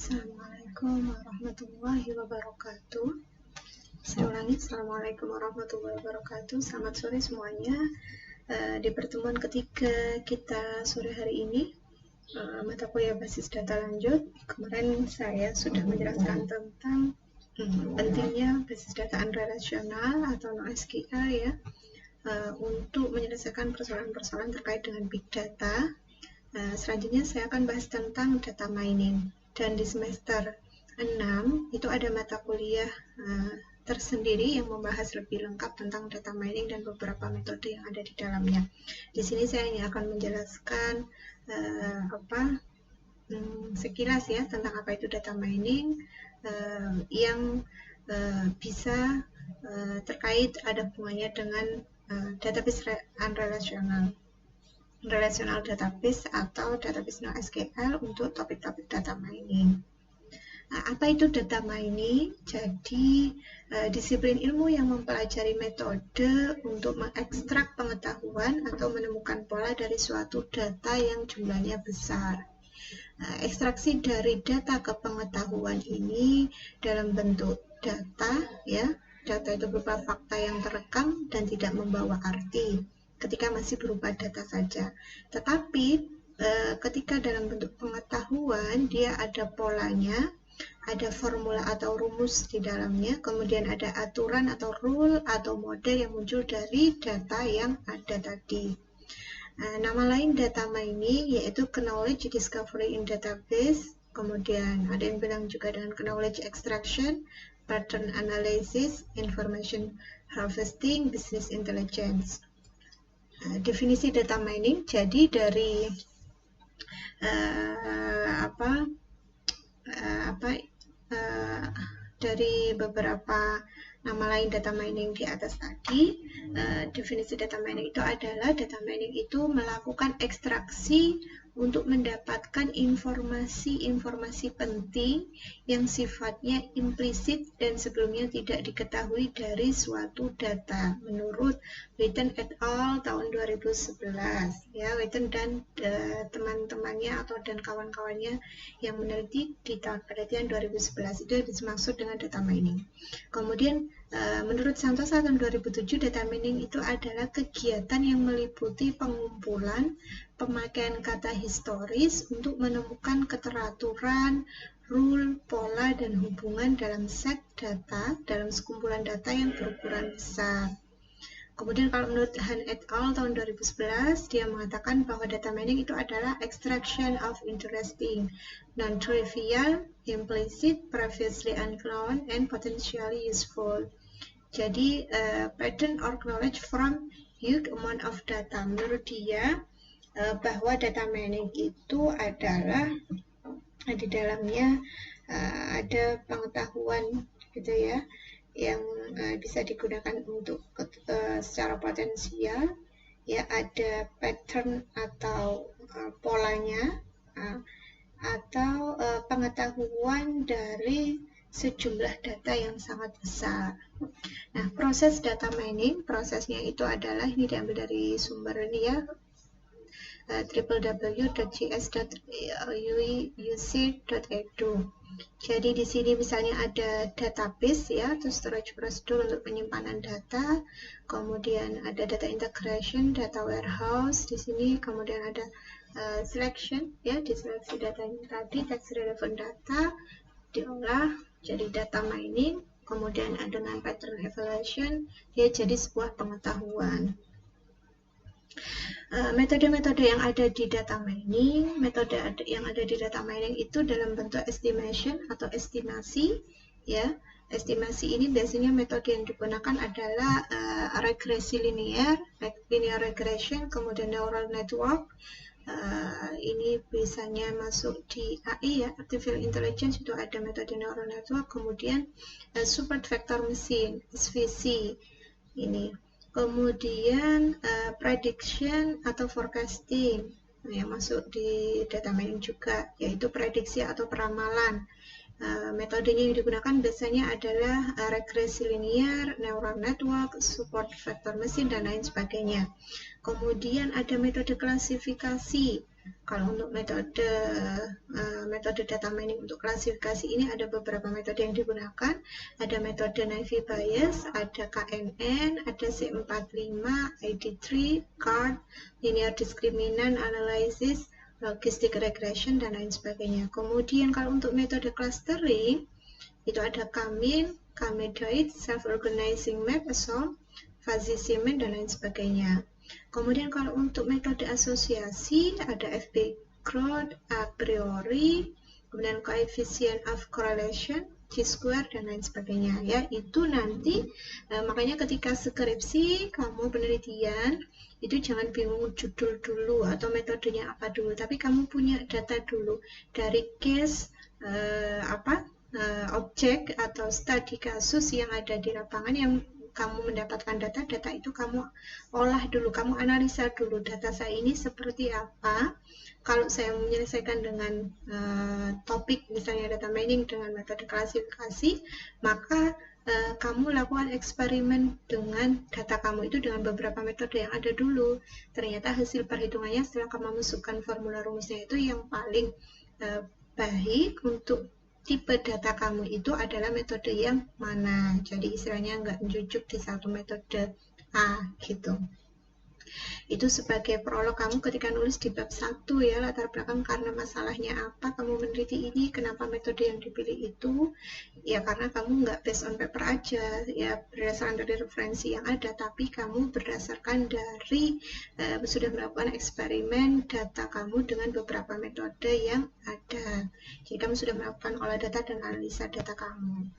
Assalamualaikum warahmatullahi wabarakatuh. Saya ulangi, Assalamualaikum warahmatullahi wabarakatuh. Selamat sore semuanya. Di pertemuan ketiga kita sore hari ini, mata kuliah basis data lanjut. Kemarin saya sudah menjelaskan tentang pentingnya basis data relasional atau NoSQL ya, untuk menyelesaikan persoalan-persoalan terkait dengan big data. Selanjutnya saya akan bahas tentang data mining. Dan di semester 6 itu ada mata kuliah tersendiri yang membahas lebih lengkap tentang data mining dan beberapa metode yang ada di dalamnya. Di sini saya hanya akan menjelaskan sekilas ya tentang apa itu data mining yang bisa terkait ada hubungannya dengan database relational database atau database NoSQL untuk topik-topik data mining. Apa itu data mining? Jadi disiplin ilmu yang mempelajari metode untuk mengekstrak pengetahuan atau menemukan pola dari suatu data yang jumlahnya besar. Ekstraksi dari data ke pengetahuan ini dalam bentuk data ya. Data itu berupa fakta yang terekam dan tidak membawa arti ketika masih berupa data saja. Tetapi ketika dalam bentuk pengetahuan, dia ada polanya, ada formula atau rumus di dalamnya, kemudian ada aturan atau rule atau model yang muncul dari data yang ada tadi. Nama lain data mining yaitu knowledge discovery in database, kemudian ada yang bilang juga dengan knowledge extraction, pattern analysis, information harvesting, business intelligence. Definisi data mining, jadi dari dari beberapa nama lain data mining di atas tadi, definisi data mining itu adalah data mining itu melakukan ekstraksi untuk mendapatkan informasi-informasi penting yang sifatnya implisit dan sebelumnya tidak diketahui dari suatu data menurut Witten et al. Tahun 2011 ya. Witten dan teman-temannya atau dan kawan-kawannya yang meneliti di tahun penelitian 2011 itu dimaksud dengan data mining. Kemudian menurut Santosa tahun 2007 data mining itu adalah kegiatan yang meliputi pengumpulan pemakaian kata historis untuk menemukan keteraturan, rule, pola, dan hubungan dalam set data dalam sekumpulan data yang berukuran besar. Kemudian kalau menurut Han et al. Tahun 2011, dia mengatakan bahwa data mining itu adalah extraction of interesting, non-trivial, implicit, previously unknown, and potentially useful. Jadi, pattern or knowledge from huge amount of data. Menurut dia, bahwa data mining itu adalah di dalamnya ada pengetahuan gitu ya yang bisa digunakan untuk secara potensial ya, ada pattern atau polanya atau pengetahuan dari sejumlah data yang sangat besar. Nah, proses data mining, prosesnya itu adalah, ini diambil dari sumber ini ya, www.gs.uc.edu. Jadi di sini misalnya ada database ya, atau storage prosedur untuk penyimpanan data, kemudian ada data integration, data warehouse di sini, kemudian ada selection ya, diseleksi datanya tadi, text relevant data diolah jadi data mining, kemudian ada dengan pattern evaluation ya, jadi sebuah pengetahuan. Metode-metode yang ada di data mining, itu dalam bentuk estimation atau estimasi ya. Estimasi ini biasanya metode yang digunakan adalah regresi linear regression, kemudian neural network. Ini biasanya masuk di AI ya, artificial intelligence, itu ada metode neural network, kemudian support vector machine, SVC ini. Kemudian prediction atau forecasting yang masuk di data mining juga, yaitu prediksi atau peramalan. Metodenya yang digunakan biasanya adalah regresi linear, neural network, support vector machine, dan lain sebagainya. Kemudian ada metode klasifikasi Kalau untuk metode data mining untuk klasifikasi ini ada beberapa metode yang digunakan. Ada metode Naive Bayes, ada KNN, ada C45, ID3, CARD, Linear Discriminant Analysis, Logistic Regression, dan lain sebagainya. Kemudian kalau untuk metode clustering, itu ada Kamin, Kamedoid, Self-Organizing Map, Assault, Fuzzy Cement, dan lain sebagainya. Kemudian kalau untuk metode asosiasi ada FP Crowd, a priori, kemudian coefficient of correlation, Chi-square, dan lain sebagainya. Ya, itu nanti makanya ketika skripsi kamu penelitian itu jangan bingung judul dulu atau metodenya apa dulu, tapi kamu punya data dulu dari case objek atau studi kasus yang ada di lapangan yang kamu mendapatkan data itu kamu olah dulu, kamu analisa dulu data saya ini seperti apa. Kalau saya menyelesaikan dengan topik misalnya data mining dengan metode klasifikasi, maka kamu lakukan eksperimen dengan data kamu itu dengan beberapa metode yang ada dulu. Ternyata hasil perhitungannya setelah kamu masukkan formula rumusnya itu yang paling baik untuk tipe data kamu itu adalah metode yang mana. Jadi istilahnya nggak menjujuk di satu metode A gitu. Itu sebagai prolog kamu ketika nulis di bab 1 ya, latar belakang karena masalahnya apa kamu meneliti ini, kenapa metode yang dipilih itu, ya karena kamu nggak based on paper aja, ya berdasarkan dari referensi yang ada, tapi kamu berdasarkan dari sudah melakukan eksperimen data kamu dengan beberapa metode yang ada. Jadi kamu sudah melakukan olah data dan analisa data kamu.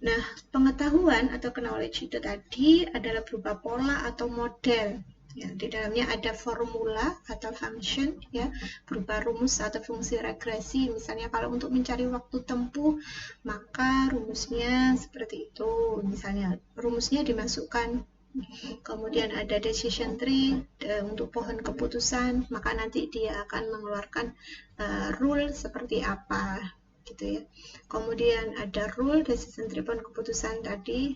Nah, pengetahuan atau knowledge itu tadi adalah berupa pola atau model. Ya, di dalamnya ada formula atau function ya, berupa rumus atau fungsi regresi. Misalnya kalau untuk mencari waktu tempuh, maka rumusnya seperti itu. Misalnya rumusnya dimasukkan. Kemudian ada decision tree untuk pohon keputusan, maka nanti dia akan mengeluarkan rule seperti apa gitu ya. Kemudian ada rule decision tree pohon keputusan tadi.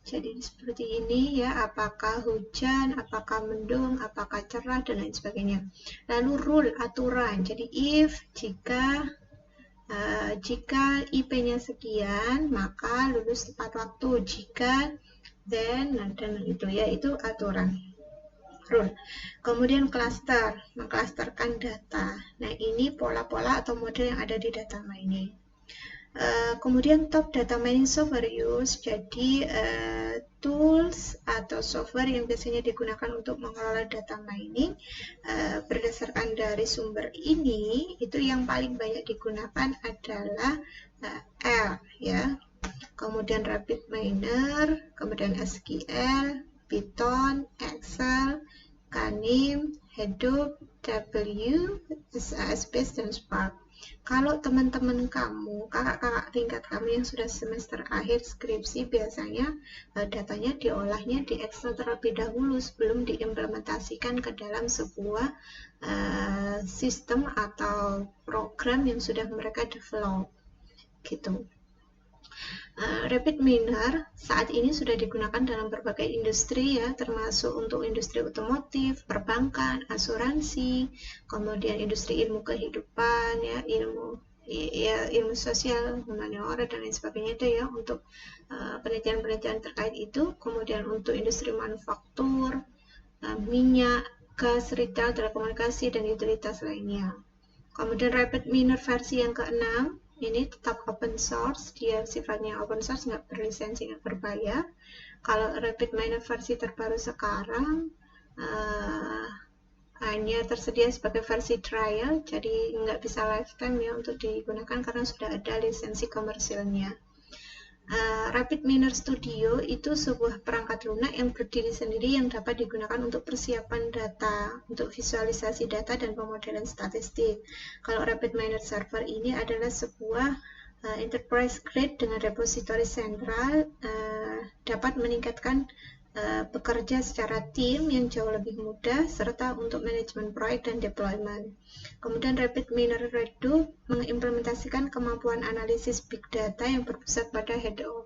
Jadi seperti ini ya, apakah hujan, apakah mendung, apakah cerah, dan lain sebagainya. Lalu rule, aturan. Jadi jika IP-nya sekian, maka lulus tepat waktu. Jika, then, dan itu ya, itu aturan. Rule. Kemudian cluster, mengklasterkan data. Nah, ini pola-pola atau model yang ada di data mining. Kemudian top data mining software use, jadi tools atau software yang biasanya digunakan untuk mengelola data mining berdasarkan dari sumber ini, itu yang paling banyak digunakan adalah R ya, kemudian RapidMiner, kemudian SQL, Python, Excel, Canim, Hadoop, W, Sybase, dan Spark. Kalau teman-teman kamu, kakak-kakak tingkat kamu yang sudah semester akhir skripsi, biasanya datanya diolahnya di Excel terlebih dahulu sebelum diimplementasikan ke dalam sebuah sistem atau program yang sudah mereka develop gitu. RapidMiner saat ini sudah digunakan dalam berbagai industri ya, termasuk untuk industri otomotif, perbankan, asuransi, kemudian industri ilmu kehidupan ya, ilmu sosial, humaniora, dan lain sebagainya itu ya, untuk penelitian-penelitian terkait itu. Kemudian untuk industri manufaktur, minyak, gas, retail, telekomunikasi, dan utilitas lainnya. Kemudian RapidMiner versi yang ke-6 ini tetap open source, dia sifatnya open source, nggak berlisensi, nggak berbayar. Kalau RapidMiner versi terbaru sekarang hanya tersedia sebagai versi trial, jadi nggak bisa lifetime ya untuk digunakan karena sudah ada lisensi komersilnya. RapidMiner Studio itu sebuah perangkat lunak yang berdiri sendiri yang dapat digunakan untuk persiapan data, untuk visualisasi data dan pemodelan statistik. Kalau RapidMiner Server ini adalah sebuah enterprise grade dengan repository sentral, dapat meningkatkan bekerja secara tim yang jauh lebih mudah, serta untuk manajemen proyek dan deployment. Kemudian RapidMiner Redo mengimplementasikan kemampuan analisis big data yang berpusat pada Hadoop.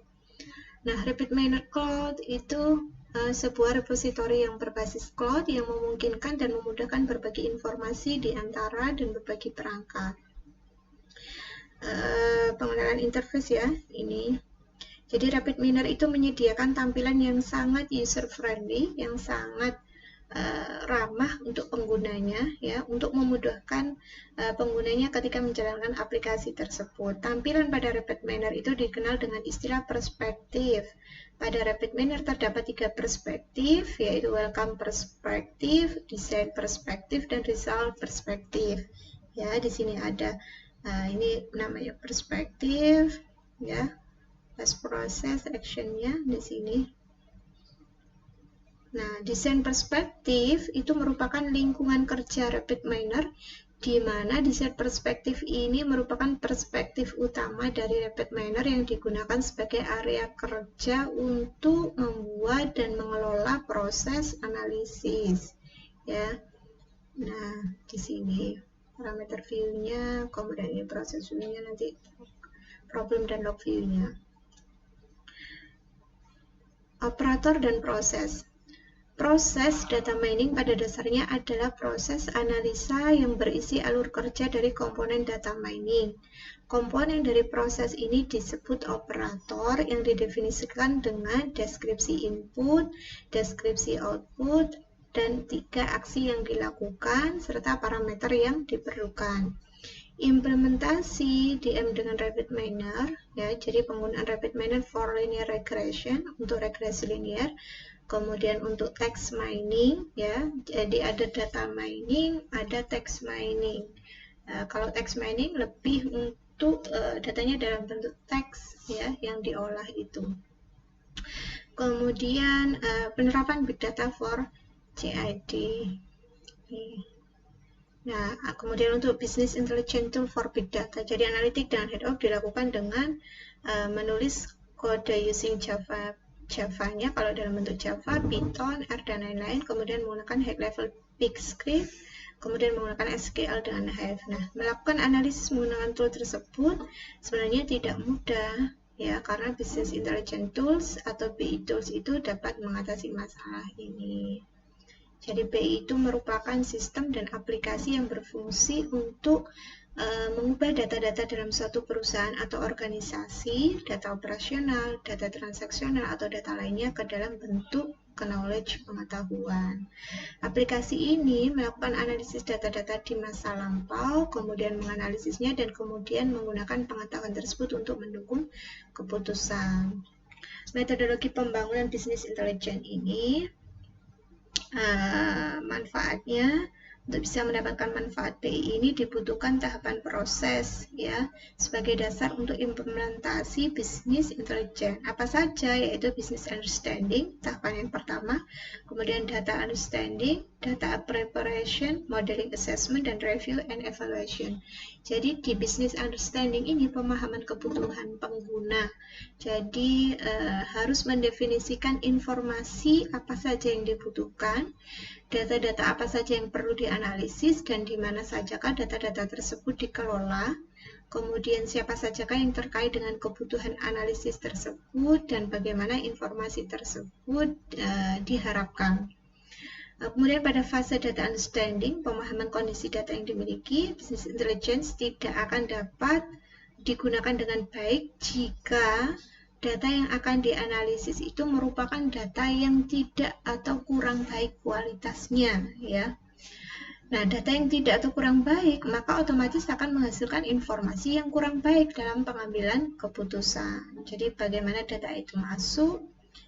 Nah, RapidMiner Cloud itu sebuah repositori yang berbasis cloud yang memungkinkan dan memudahkan berbagi informasi di antara dan berbagi perangkat. Pengenalan interface ya, ini. Jadi RapidMiner itu menyediakan tampilan yang sangat user friendly, yang sangat ramah untuk penggunanya ya, untuk memudahkan penggunanya ketika menjalankan aplikasi tersebut. Tampilan pada RapidMiner itu dikenal dengan istilah perspektif. Pada RapidMiner terdapat 3 perspektif, yaitu welcome perspektif, design perspektif, dan result perspektif. Ya, di sini ada ini namanya perspektif ya. As proses actionnya di sini. Nah, desain perspektif itu merupakan lingkungan kerja RapidMiner, di mana desain perspektif ini merupakan perspektif utama dari RapidMiner yang digunakan sebagai area kerja untuk membuat dan mengelola proses analisis. Ya, nah di sini parameter view-nya, kemudian ini proses view-nya, nanti problem dan log view-nya. Operator dan proses. Proses data mining pada dasarnya adalah proses analisa yang berisi alur kerja dari komponen data mining. Komponen dari proses ini disebut operator yang didefinisikan dengan deskripsi input, deskripsi output, dan 3 aksi yang dilakukan serta parameter yang diperlukan. Implementasi DM dengan RapidMiner ya, jadi penggunaan RapidMiner for linear regression untuk regresi linear. Kemudian untuk text mining ya, jadi ada data mining, ada text mining. Kalau text mining lebih untuk datanya dalam bentuk teks ya yang diolah itu. Kemudian penerapan big data for CID. Nah, kemudian untuk business intelligence tool for big data. Jadi analitik dan head off dilakukan dengan menulis kode using Java-nya kalau dalam bentuk Java, Python, R, dan lain-lain, kemudian menggunakan high level big script, kemudian menggunakan SQL dengan Hive. Nah, melakukan analisis menggunakan tool tersebut sebenarnya tidak mudah ya, karena business intelligence tools atau BI tools itu dapat mengatasi masalah ini. Jadi BI itu merupakan sistem dan aplikasi yang berfungsi untuk mengubah data-data dalam suatu perusahaan atau organisasi, data operasional, data transaksional, atau data lainnya ke dalam bentuk knowledge pengetahuan. Aplikasi ini melakukan analisis data-data di masa lampau, kemudian menganalisisnya, dan kemudian menggunakan pengetahuan tersebut untuk mendukung keputusan. Metodologi pembangunan bisnis intelijen ini manfaatnya, untuk bisa mendapatkan manfaat BI ini dibutuhkan tahapan proses ya sebagai dasar untuk implementasi bisnis intelijen. Apa saja? Yaitu business understanding, tahapan yang pertama, kemudian data understanding, data preparation, modeling assessment, dan review and evaluation. Jadi di business understanding ini pemahaman kebutuhan pengguna. Jadi harus mendefinisikan informasi apa saja yang dibutuhkan, data-data apa saja yang perlu dianalisis, dan di mana sajakah data-data tersebut dikelola, kemudian siapa sajakah yang terkait dengan kebutuhan analisis tersebut, dan bagaimana informasi tersebut diharapkan. Kemudian pada fase data understanding, pemahaman kondisi data yang dimiliki, business intelligence tidak akan dapat digunakan dengan baik jika data yang akan dianalisis itu merupakan data yang tidak atau kurang baik kualitasnya ya. Nah, data yang tidak atau kurang baik maka otomatis akan menghasilkan informasi yang kurang baik dalam pengambilan keputusan. Jadi bagaimana data itu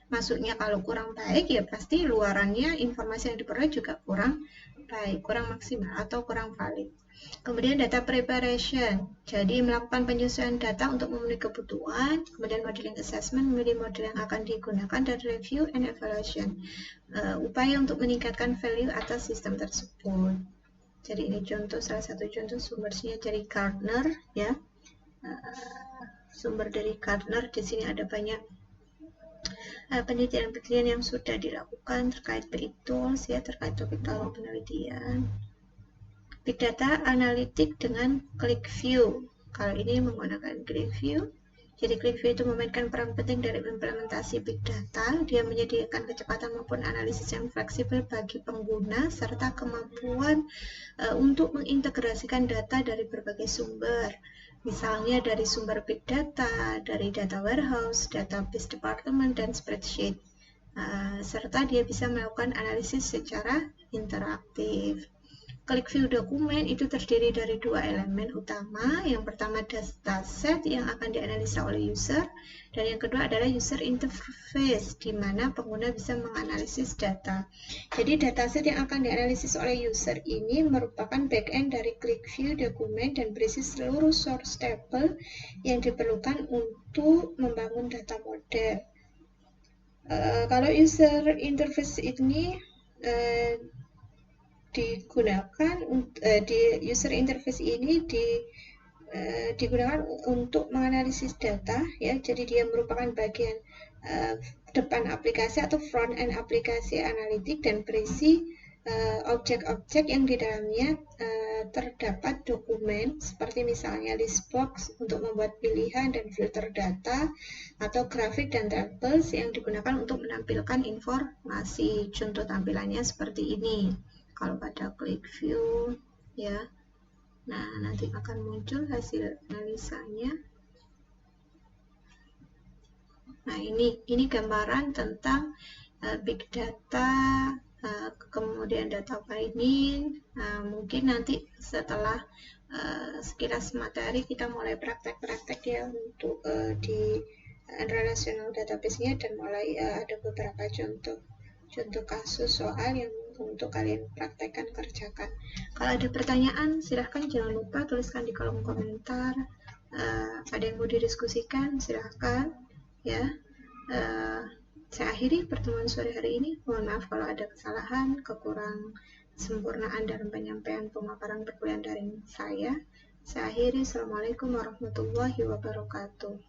masuknya kalau kurang baik ya pasti luarannya informasi yang diperoleh juga kurang baik, kurang maksimal atau kurang valid. Kemudian data preparation, jadi melakukan penyesuaian data untuk memenuhi kebutuhan, kemudian modeling assessment, memilih model yang akan digunakan, dan review and evaluation, upaya untuk meningkatkan value atas sistem tersebut. Jadi ini contoh, salah satu contoh sumbernya dari Gartner ya, sumber dari Gartner. Di sini ada banyak penelitian-penelitian yang sudah dilakukan terkait BI tools ya, terkait topik penelitian. Big Data Analytic dengan ClickView. Kalau ini menggunakan ClickView, Jadi QlikView itu memainkan peran penting dari implementasi Big Data. Dia menyediakan kecepatan maupun analisis yang fleksibel bagi pengguna, serta kemampuan untuk mengintegrasikan data dari berbagai sumber. Misalnya dari sumber Big Data, dari data warehouse, database department, dan spreadsheet. Serta dia bisa melakukan analisis secara interaktif. QlikView dokumen itu terdiri dari dua elemen utama. Yang pertama dataset yang akan dianalisa oleh user, dan yang kedua adalah user interface, di mana pengguna bisa menganalisis data. Jadi dataset yang akan dianalisis oleh user ini merupakan backend dari QlikView dokumen dan berisi seluruh source table yang diperlukan untuk membangun data model. Kalau user interface ini digunakan di user interface ini digunakan untuk menganalisis data, ya. Jadi dia merupakan bagian depan aplikasi atau front end aplikasi analitik dan berisi objek-objek yang di dalamnya terdapat dokumen, seperti misalnya list box untuk membuat pilihan dan filter data, atau grafik dan tables yang digunakan untuk menampilkan informasi. Contoh tampilannya seperti ini kalau pada QlikView, ya. Nah, nanti akan muncul hasil analisanya. Nah, ini gambaran tentang Big Data, kemudian data mining. Mungkin nanti setelah sekilas materi kita mulai praktek-praktek ya untuk di relational database-nya, dan mulai ada beberapa contoh kasus soal yang untuk kalian praktekkan, kerjakan. Kalau ada pertanyaan, silahkan jangan lupa tuliskan di kolom komentar. Ada yang mau didiskusikan, silahkan, ya. Saya akhiri pertemuan sore hari ini. Mohon maaf kalau ada kesalahan, kekurang sempurnaan dalam penyampaian pemaparan perkuliahan daring saya. Saya akhiri. Assalamualaikum warahmatullahi wabarakatuh.